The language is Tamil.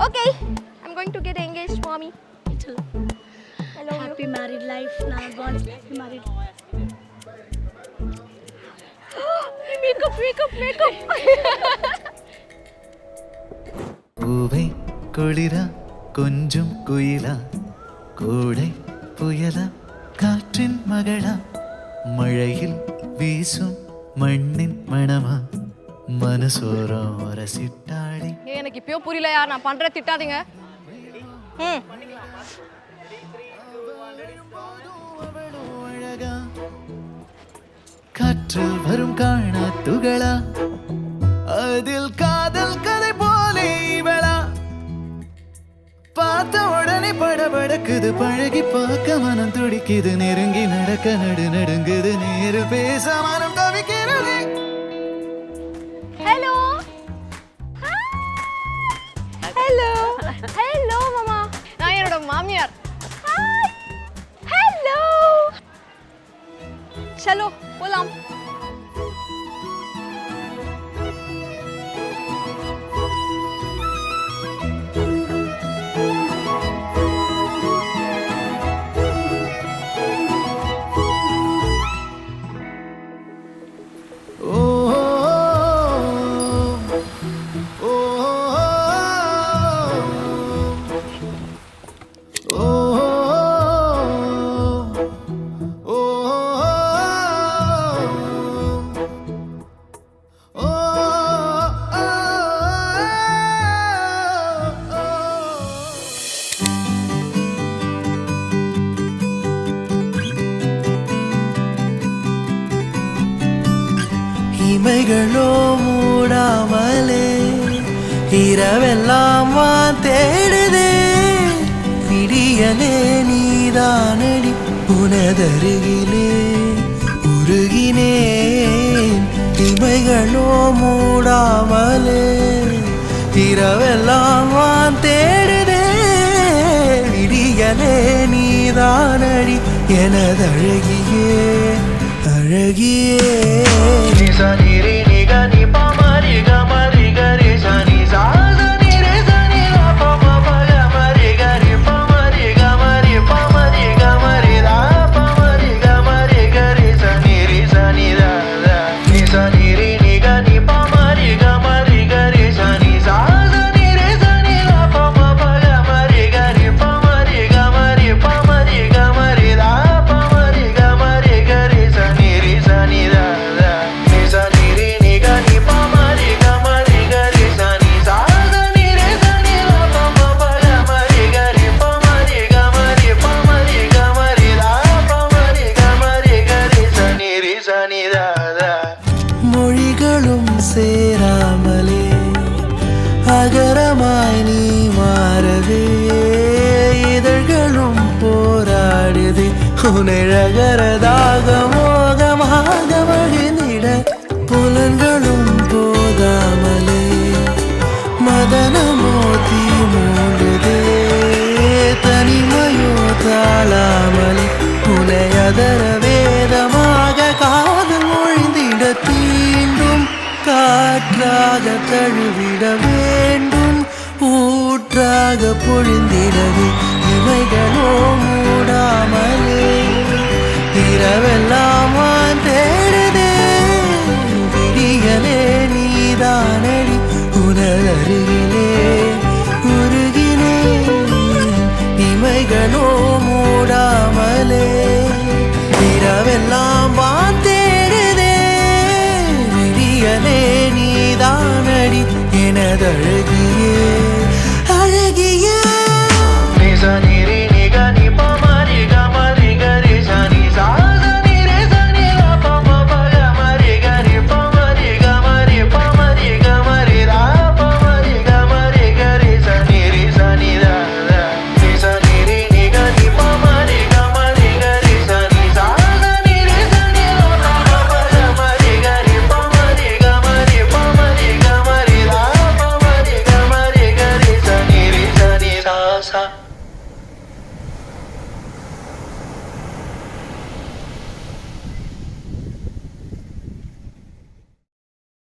Okay, I'm going to get engaged, mommy. I love Happy you. married life. Now God's happy married. Makeup. பூவை குளிரா கொஞ்சம் குயிலா கோடை புயலா காற்றின் மகளா மழையில் வீசும் மண்ணின் மணமா மனசோரம் ரசிட்டாளி. எனக்கு இப்பயும் புரியலையா, நான் பண்ற திட்டாதீங்க. காற்றில் வரும் காணா துகளா அதில் காதல் கதை போலே இவளா பார்த்த உடனே படபடக்குது பழகி பார்க்க மனம் துடிக்குது நெருங்கி நடக்க நடுங்குது நேரில் பேச மனம் தவிக்கிறது. ஹலோ ஹலோ ஹலோ மாமா, நான் என்னோட மாமியார். ஹலோ, चलो போலாம். இமைகளோ மூடாமலே இரவெல்லாம் வான் தேடுதே விடியலே நீதானடி உனதருகிலே உருகினேன். இமைகளோ மூடாமலே இரவெல்லாம் வான் தேடுதே விடியலே நீதானடி எனதழகியே அழகியே. சனிரி நிகனி பமரி கமரி கரி சனி சாசனி ரே சனி பம பக மரி கரி பமரி கமரி பமரி கமரி தா பமரி கமரி கரி சனிரி சனி தா நி சனிரி நிகனி பமரி கமரி கரி சனி சாசனி ரே சனி பம பக மரி கரி பமரி கமரி பமரி கமரி தா பமரி கமரி கரி சனிரி சனி தா மொழிகளும் சேராமலே அகரமாய் நீ மாறவே இதழ்களும் போராடுது உனழகரதாக மோகமாக மகிழ்ந்திட புலன்களும் போதாமலே மதனமோ தீ மூடுதே தனிமையோ தாழாமலே புனையதர வேதமாக காதல் மொழிந்திட தீண்டும் காற்றாக தழுவிட வேண்டும் ஊற்றாக பொழிந்திடவே இவைகளோ மூடாமலே இரவெல்லாம் வான் தேடுதே விடியலே நீதானடி உனதருகிலே உருகினே. இமைகளோ மூடாமலே இரவெல்லாம் வான் தேடுதே விடியலே நீதானடி எனதழகியே